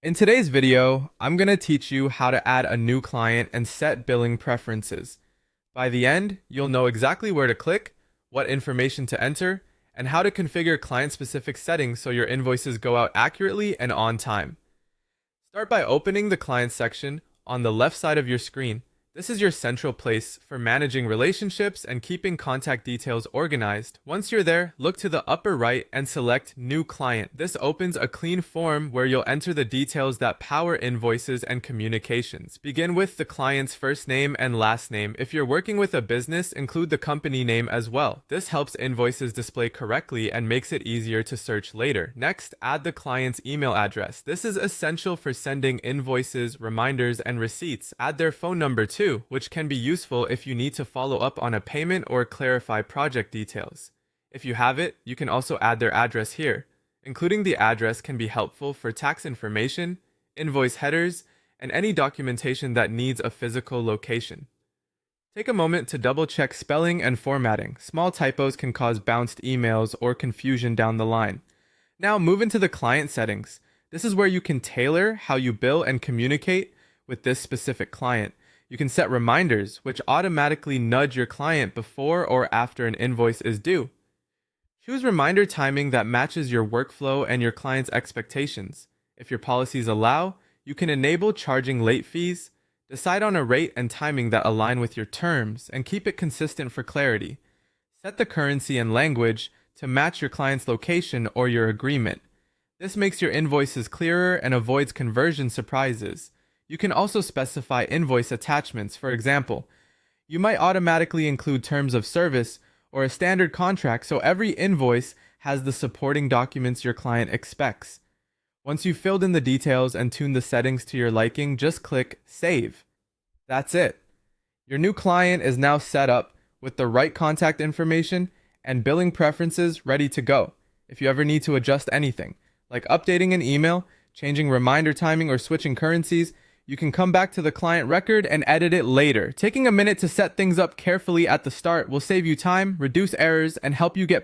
In today's video, I'm going to teach you how to add a new client and set billing preferences. By the end, you'll know exactly where to click, what information to enter, and how to configure client-specific settings so your invoices go out accurately and on time. Start by opening the Client section on the left side of your screen. This is your central place for managing relationships and keeping contact details organized. Once you're there, look to the upper right and select New Client. This opens a clean form where you'll enter the details that power invoices and communications. Begin with the client's first name and last name. If you're working with a business, include the company name as well. This helps invoices display correctly and makes it easier to search later. Next, add the client's email address. This is essential for sending invoices, reminders, and receipts. Add their phone number too, which can be useful if you need to follow up on a payment or clarify project details. If you have it, you can also add their address here. Including the address can be helpful for tax information, invoice headers, and any documentation that needs a physical location. Take a moment to double-check spelling and formatting. Small typos can cause bounced emails or confusion down the line. Now move into the client settings. This is where you can tailor how you bill and communicate with this specific client. You can set reminders, which automatically nudge your client before or after an invoice is due. Choose reminder timing that matches your workflow and your client's expectations. If your policies allow, you can enable charging late fees, decide on a rate and timing that align with your terms, and keep it consistent for clarity. Set the currency and language to match your client's location or your agreement. This makes your invoices clearer and avoids conversion surprises. You can also specify invoice attachments. For example, you might automatically include terms of service or a standard contract so every invoice has the supporting documents your client expects. Once you've filled in the details and tuned the settings to your liking, just click Save. That's it. Your new client is now set up with the right contact information and billing preferences ready to go. If you ever need to adjust anything, like updating an email, changing reminder timing, or switching currencies, you can come back to the client record and edit it later. Taking a minute to set things up carefully at the start will save you time, reduce errors, and help you get